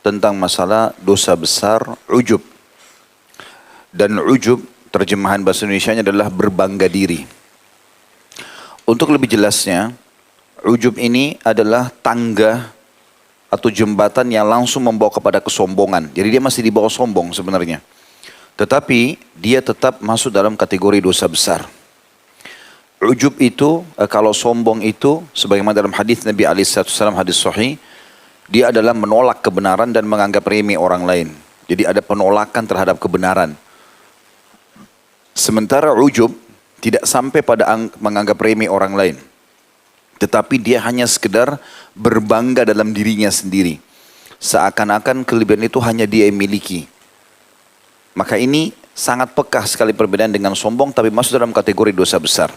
tentang masalah dosa besar ujub. Dan ujub terjemahan bahasa Indonesianya adalah berbangga diri. Untuk lebih jelasnya, ujub ini adalah tangga atau jembatan yang langsung membawa kepada kesombongan. Jadi dia masih di bawah sombong sebenarnya. Tetapi dia tetap masuk dalam kategori dosa besar. Ujub itu, kalau sombong itu, sebagaimana dalam hadis Nabi SAW, hadis sahih, dia adalah menolak kebenaran dan menganggap remeh orang lain. Jadi ada penolakan terhadap kebenaran. Sementara ujub tidak sampai pada menganggap remeh orang lain. Tetapi dia hanya sekedar berbangga dalam dirinya sendiri. Seakan-akan kelebihan itu hanya dia yang miliki. Maka ini sangat pekah sekali perbedaan dengan sombong, tapi masuk dalam kategori dosa besar.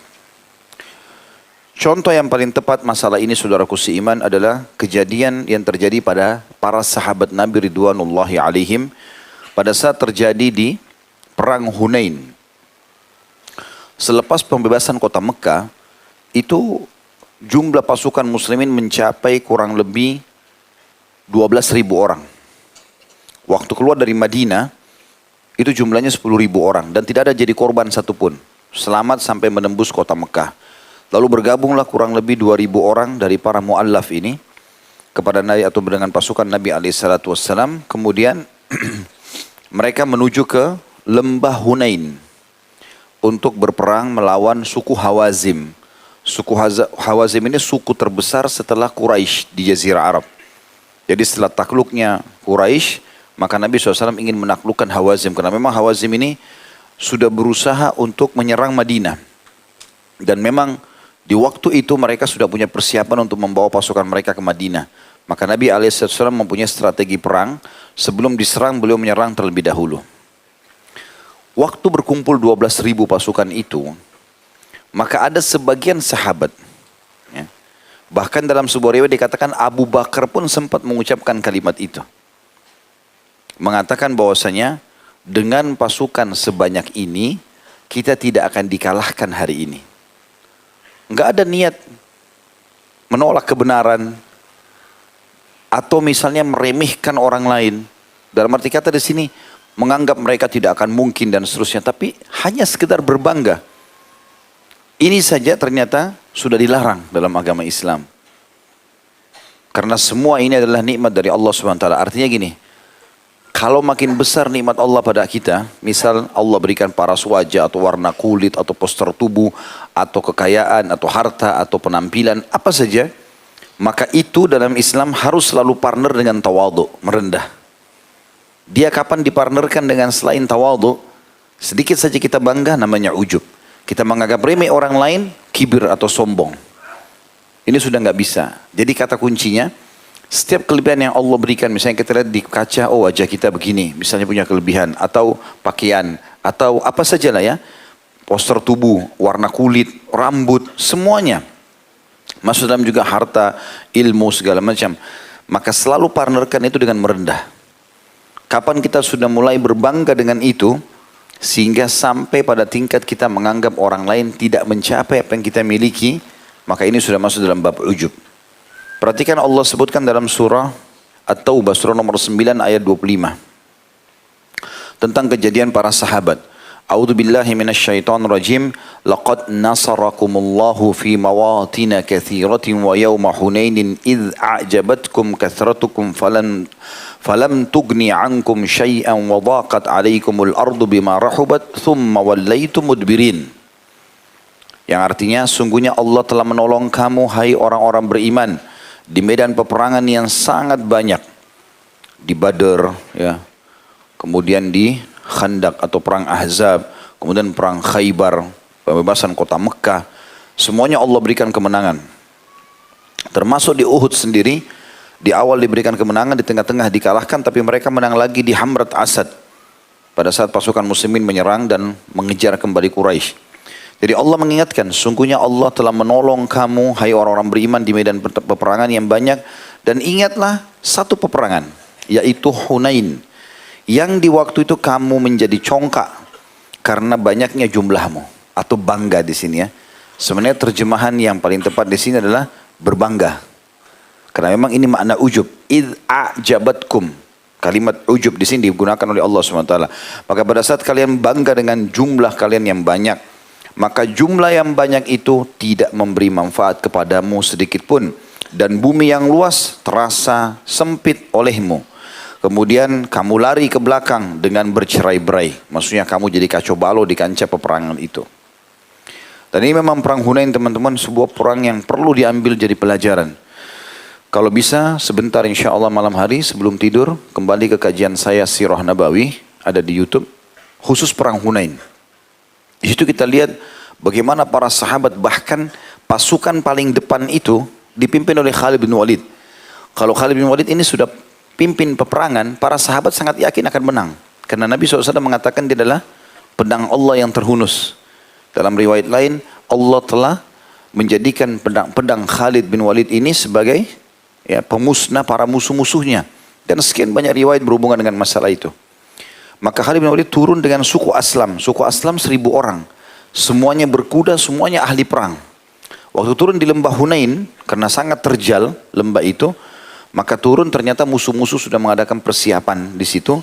Contoh yang paling tepat masalah ini saudaraku seiman adalah kejadian yang terjadi pada para sahabat Nabi Ridwanullahi alaihim pada saat terjadi di Perang Hunain. Selepas pembebasan kota Mekah, itu jumlah pasukan muslimin mencapai kurang lebih 12.000 orang. Waktu keluar dari Madinah, itu jumlahnya 10.000 orang dan tidak ada jadi korban satupun. Selamat sampai menembus kota Mekah. Lalu bergabunglah kurang lebih 2.000 orang dari para mu'allaf ini kepada Nabi atau dengan pasukan Nabi SAW. Kemudian mereka menuju ke lembah Hunain untuk berperang melawan suku Hawazim. Suku Hawazim ini suku terbesar setelah Quraisy di Jazirah Arab. Jadi setelah takluknya Quraisy, maka Nabi SAW ingin menaklukkan Hawazim. Karena memang Hawazim ini sudah berusaha untuk menyerang Madinah. Dan memang di waktu itu mereka sudah punya persiapan untuk membawa pasukan mereka ke Madinah. Maka Nabi SAW mempunyai strategi perang. Sebelum diserang beliau menyerang terlebih dahulu. Waktu berkumpul 12.000 pasukan itu, maka ada sebagian sahabat, ya, bahkan dalam sebuah riwayat dikatakan Abu Bakar pun sempat mengucapkan kalimat itu. Mengatakan bahwasanya dengan pasukan sebanyak ini, kita tidak akan dikalahkan hari ini. Enggak ada niat menolak kebenaran, atau misalnya meremehkan orang lain. Dalam arti kata di sini, menganggap mereka tidak akan mungkin dan seterusnya, tapi hanya sekedar berbangga. Ini saja ternyata sudah dilarang dalam agama Islam. Karena semua ini adalah nikmat dari Allah SWT. Artinya gini, kalau makin besar nikmat Allah pada kita, misal Allah berikan paras wajah atau warna kulit atau postur tubuh atau kekayaan atau harta atau penampilan, apa saja, maka itu dalam Islam harus selalu partner dengan tawadhu, merendah. Dia kapan dipartnerkan dengan selain tawadhu, sedikit saja kita bangga namanya ujub. Kita menganggap remeh orang lain, kibir atau sombong. Ini sudah nggak bisa. Jadi kata kuncinya, setiap kelebihan yang Allah berikan, misalnya kita lihat di kaca, oh wajah kita begini, misalnya punya kelebihan, atau pakaian, atau apa sajalah ya, postur tubuh, warna kulit, rambut, semuanya. Masuk dalam juga harta, ilmu, segala macam. Maka selalu partnerkan itu dengan merendah. Kapan kita sudah mulai berbangga dengan itu, sehingga sampai pada tingkat kita menganggap orang lain tidak mencapai apa yang kita miliki, maka ini sudah masuk dalam bab ujub. Perhatikan Allah sebutkan dalam surah At-Taubah, surah nomor 9 ayat 25. Tentang kejadian para sahabat. A'udzu billahi minasyaitonir rajim. Laqad nasarakumullahu fi mawatin katsiratin wa yawma Hunainin idz a'jabatkum kathratukum falam tugni 'ankum syai'an wa dhaqat 'alaikumul ardu bima rahubat thumma wallaitum mudbirin. Yang artinya sungguhnya Allah telah menolong kamu hai orang-orang beriman di medan peperangan yang sangat banyak. Di Badr, ya. Kemudian di Khandaq atau perang Ahzab, kemudian perang Khaybar, pembebasan kota Mekah, semuanya Allah berikan kemenangan. Termasuk di Uhud sendiri, di awal diberikan kemenangan, di tengah-tengah dikalahkan, tapi mereka menang lagi di Hamrat Asad pada saat pasukan muslimin menyerang dan mengejar kembali Quraisy. Jadi Allah mengingatkan, sungguhnya Allah telah menolong kamu hai orang-orang beriman di medan peperangan yang banyak, dan ingatlah satu peperangan, yaitu Hunain, yang di waktu itu kamu menjadi congkak karena banyaknya jumlahmu, atau bangga di sini ya. Sebenarnya terjemahan yang paling tepat di sini adalah berbangga. Karena memang ini makna ujub. Idz a'jabatkum. Kalimat ujub di sini digunakan oleh Allah SWT. Maka pada saat kalian bangga dengan jumlah kalian yang banyak, maka jumlah yang banyak itu tidak memberi manfaat kepadamu sedikit pun. Dan bumi yang luas terasa sempit olehmu. Kemudian kamu lari ke belakang dengan bercerai-berai. Maksudnya kamu jadi kacau balau di kancah peperangan itu. Dan ini memang perang Hunain teman-teman, sebuah perang yang perlu diambil jadi pelajaran. Kalau bisa sebentar insya Allah malam hari sebelum tidur, kembali ke kajian saya Sirah Nabawi, ada di YouTube, khusus perang Hunain. Di situ kita lihat bagaimana para sahabat, bahkan pasukan paling depan itu dipimpin oleh Khalid bin Walid. Kalau Khalid bin Walid ini sudah pimpin peperangan, para sahabat sangat yakin akan menang. Karena Nabi SAW mengatakan dia adalah pedang Allah yang terhunus. Dalam riwayat lain, Allah telah menjadikan pedang Khalid bin Walid ini sebagai pemusnah para musuh-musuhnya. Dan sekian banyak riwayat berhubungan dengan masalah itu. Maka Khalid bin Walid turun dengan suku Aslam. Suku Aslam 1000 orang. Semuanya berkuda, semuanya ahli perang. Waktu turun di lembah Hunain, karena sangat terjal lembah itu, maka turun ternyata musuh-musuh sudah mengadakan persiapan di situ.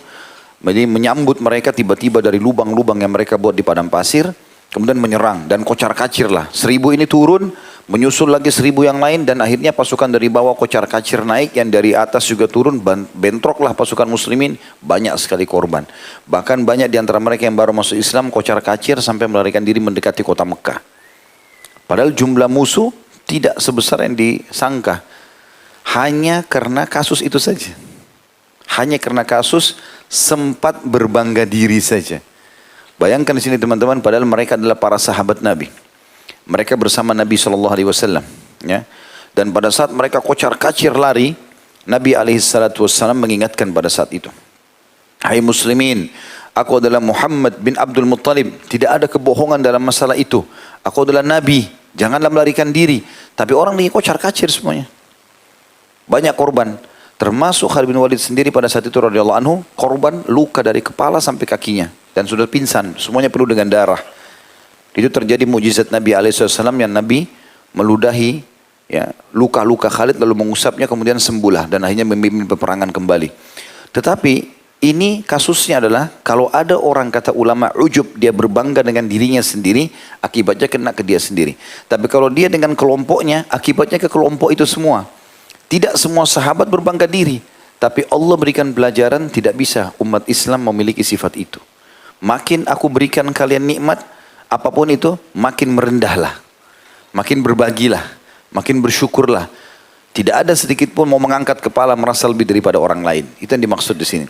Jadi menyambut mereka tiba-tiba dari lubang-lubang yang mereka buat di padang pasir. Kemudian menyerang dan kocar kacir lah. 1000 ini turun, menyusul lagi 1000 yang lain. Dan akhirnya pasukan dari bawah kocar kacir naik. Yang dari atas juga turun, bentroklah pasukan muslimin. Banyak sekali korban. Bahkan banyak di antara mereka yang baru masuk Islam kocar kacir sampai melarikan diri mendekati kota Mekah. Padahal jumlah musuh tidak sebesar yang disangka. Hanya karena kasus itu saja. Hanya karena kasus sempat berbangga diri saja. Bayangkan di sini teman-teman, padahal mereka adalah para sahabat Nabi. Mereka bersama Nabi SAW. Ya. Dan pada saat mereka kocar kacir lari, Nabi SAW mengingatkan pada saat itu. Hai muslimin, aku adalah Muhammad bin Abdul Muttalib. Tidak ada kebohongan dalam masalah itu. Aku adalah Nabi. Janganlah melarikan diri. Tapi orang ini kocar kacir semuanya. Banyak korban. Termasuk Khalid bin Walid sendiri pada saat itu radhiyallahu anhu, korban luka dari kepala sampai kakinya. Dan sudah pingsan. Semuanya penuh dengan darah. Itu terjadi mukjizat Nabi SAW yang Nabi meludahi luka-luka Khalid lalu mengusapnya kemudian sembuhlah. Dan akhirnya memimpin peperangan kembali. Tetapi ini kasusnya adalah kalau ada orang kata ulama ujub, dia berbangga dengan dirinya sendiri, akibatnya kena ke dia sendiri. Tapi kalau dia dengan kelompoknya, akibatnya ke kelompok itu semua. Tidak semua sahabat berbangga diri. Tapi Allah berikan pelajaran tidak bisa umat Islam memiliki sifat itu. Makin aku berikan kalian nikmat, apapun itu, makin merendahlah. Makin berbagilah. Makin bersyukurlah. Tidak ada sedikit pun mau mengangkat kepala merasa lebih daripada orang lain. Itu yang dimaksud di sini.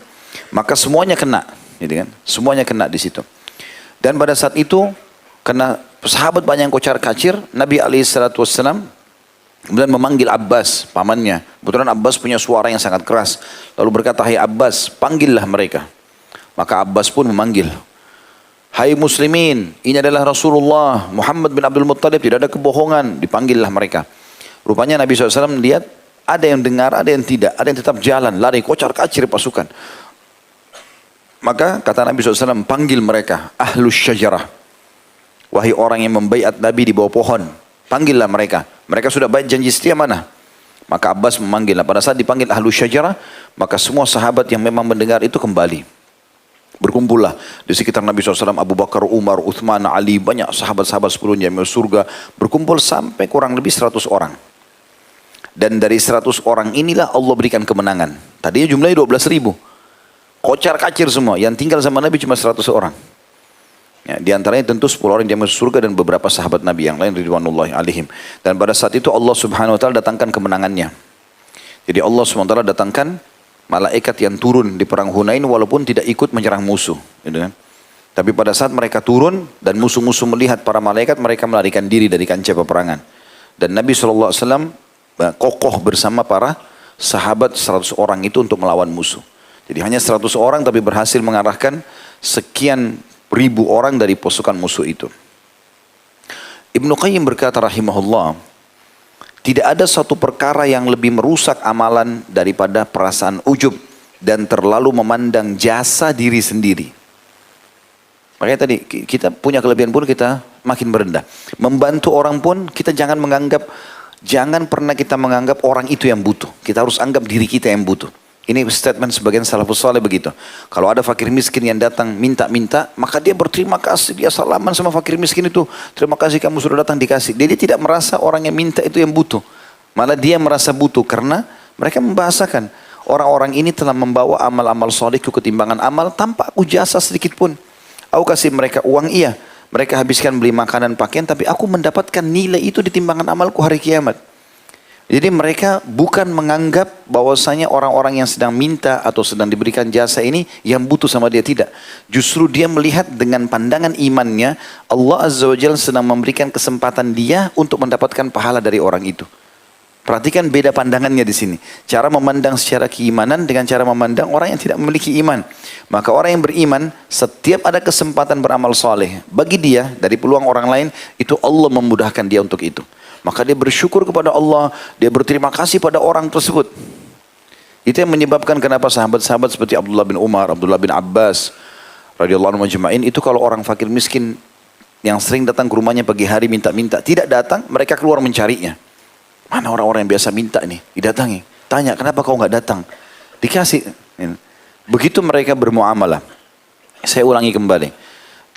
Maka semuanya kena. Gitu kan? Semuanya kena di situ. Dan pada saat itu, karena sahabat banyak yang kocar kacir, Nabi SAW kemudian memanggil Abbas, pamannya. Kebetulan Abbas punya suara yang sangat keras. Lalu berkata, hai Abbas, panggillah mereka. Maka Abbas pun memanggil. Hai muslimin, ini adalah Rasulullah Muhammad bin Abdul Muttalib, tidak ada kebohongan. Dipanggillah mereka. Rupanya Nabi SAW melihat, ada yang dengar, ada yang tidak. Ada yang tetap jalan, lari, kocar kacir pasukan. Maka kata Nabi SAW, panggil mereka. Ahlus syajarah. Wahai orang yang membaiat Nabi di bawah pohon. Panggillah mereka. Mereka sudah baik janji setia mana? Maka Abbas memanggil. Pada saat dipanggil ahlu syajarah, maka semua sahabat yang memang mendengar itu kembali. Berkumpullah di sekitar Nabi SAW, Abu Bakar, Umar, Uthman, Ali, banyak sahabat-sahabat 10 yang masuk surga. Berkumpul sampai kurang lebih 100 orang. Dan dari 100 orang inilah Allah berikan kemenangan. Tadinya jumlahnya 12.000. Kocar kacir semua. Yang tinggal sama Nabi cuma 100 orang. Ya, di antaranya tentu 10 orang yang masuk surga dan beberapa sahabat Nabi yang lain ridwanullahi alaihim. Dan pada saat itu Allah Subhanahu wa taala datangkan kemenangannya. Jadi Allah Subhanahu wa taala datangkan malaikat yang turun di perang Hunain walaupun tidak ikut menyerang musuh, gitu kan. Tapi pada saat mereka turun dan musuh-musuh melihat para malaikat, mereka melarikan diri dari kancah peperangan. Dan Nabi SAW kokoh bersama para sahabat 100 orang itu untuk melawan musuh. Jadi hanya 100 orang tapi berhasil mengarahkan sekian ribu orang dari pasukan musuh itu. Ibnu Qayyim berkata rahimahullah, tidak ada satu perkara yang lebih merusak amalan daripada perasaan ujub dan terlalu memandang jasa diri sendiri. Makanya tadi kita punya kelebihan pun kita makin merendah. Membantu orang pun kita jangan pernah kita menganggap orang itu yang butuh. Kita harus anggap diri kita yang butuh. Ini statement sebagian salafus saleh begitu. Kalau ada fakir miskin yang datang minta-minta, maka dia berterima kasih, dia salaman sama fakir miskin itu. Terima kasih kamu sudah datang dikasih. Dia tidak merasa orang yang minta itu yang butuh. Malah dia merasa butuh karena mereka membahasakan orang-orang ini telah membawa amal-amal soleh ke ketimbangan amal tanpa aku jasa sedikit pun. Aku kasih mereka uang, iya. Mereka habiskan beli makanan, pakaian, tapi aku mendapatkan nilai itu di timbangan amalku hari kiamat. Jadi mereka bukan menganggap bahwasanya orang-orang yang sedang minta atau sedang diberikan jasa ini yang butuh sama dia, tidak. Justru dia melihat dengan pandangan imannya, Allah Azza wa Jalla sedang memberikan kesempatan dia untuk mendapatkan pahala dari orang itu. Perhatikan beda pandangannya di sini. Cara memandang secara keimanan dengan cara memandang orang yang tidak memiliki iman. Maka orang yang beriman, setiap ada kesempatan beramal soleh, bagi dia dari peluang orang lain, itu Allah memudahkan dia untuk itu. Maka dia bersyukur kepada Allah, dia berterima kasih pada orang tersebut. Itu yang menyebabkan kenapa sahabat-sahabat seperti Abdullah bin Umar, Abdullah bin Abbas, radhiyallahu anhu majma'in, itu kalau orang fakir miskin yang sering datang ke rumahnya pagi hari minta-minta, tidak datang, mereka keluar mencarinya. Mana orang-orang yang biasa minta ini? Didatangi. Tanya, kenapa kau nggak datang? Dikasih. Begitu mereka bermuamalah. Saya ulangi kembali.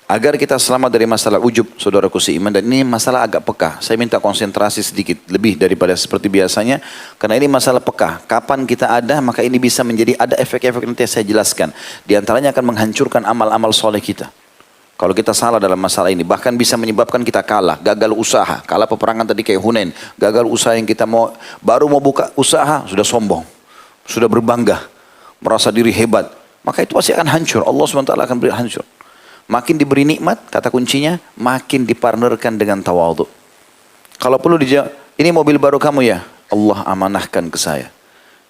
Agar kita selamat dari masalah ujub, saudaraku seiman. Dan ini masalah agak peka. Saya minta konsentrasi sedikit. Lebih daripada seperti biasanya. Karena ini masalah peka. Kapan kita ada, maka ini bisa menjadi ada efek-efek nanti saya jelaskan. Di antaranya akan menghancurkan amal-amal soleh kita. Kalau kita salah dalam masalah ini, bahkan bisa menyebabkan kita kalah, gagal usaha, kalah peperangan tadi kayak Hunain, gagal usaha yang kita baru mau buka usaha, sudah sombong, sudah berbangga, merasa diri hebat, maka itu pasti akan hancur, Allah SWT akan beri hancur. Makin diberi nikmat, kata kuncinya, makin dipartnerkan dengan tawadhu. Kalau perlu dijawab, ini mobil baru kamu ya? Allah amanahkan ke saya.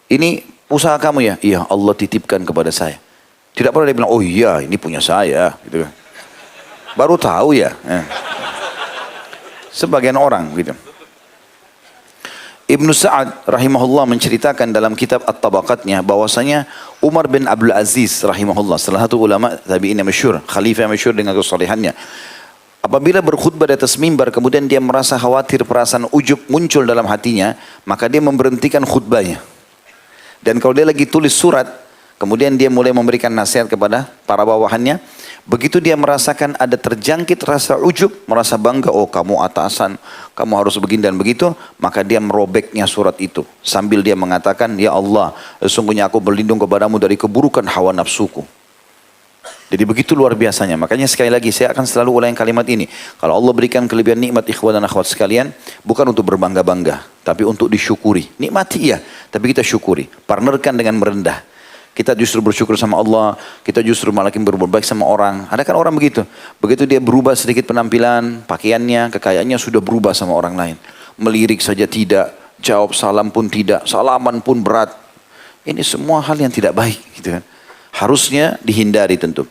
Ini usaha kamu ya? Iya, Allah titipkan kepada saya. Tidak pernah dia bilang, oh iya ini punya saya, gitu kan. Baru tahu ya. Sebagian orang gitu. Ibnu Sa'ad rahimahullah menceritakan dalam kitab At-Tabaqatnya bahwasanya Umar bin Abdul Aziz rahimahullah, salah satu ulama tabi'in yang masyhur, khalifah yang masyhur dengan kesalehannya. Apabila berkhutbah di atas mimbar kemudian dia merasa khawatir, perasaan ujub muncul dalam hatinya, maka dia memberhentikan khutbahnya. Dan kalau dia lagi tulis surat, kemudian dia mulai memberikan nasihat kepada para bawahannya. Begitu dia merasakan ada terjangkit rasa ujub, merasa bangga, oh kamu atasan, kamu harus begini dan begitu, maka dia merobeknya surat itu. Sambil dia mengatakan, ya Allah, sesungguhnya aku berlindung kepadamu dari keburukan hawa nafsuku. Jadi begitu luar biasanya. Makanya sekali lagi saya akan selalu ulangi kalimat ini. Kalau Allah berikan kelebihan nikmat ikhwan dan akhwat sekalian, bukan untuk berbangga-bangga, tapi untuk disyukuri. Nikmati iya, tapi kita syukuri. Partnerkan dengan merendah. Kita justru bersyukur sama Allah, kita justru makin berbuat baik sama orang. Ada kan orang begitu. Begitu dia berubah sedikit penampilan, pakaiannya, kekayaannya sudah berubah sama orang lain. Melirik saja tidak, jawab salam pun tidak, salaman pun berat. Ini semua hal yang tidak baik, gitu kan. Harusnya dihindari tentu.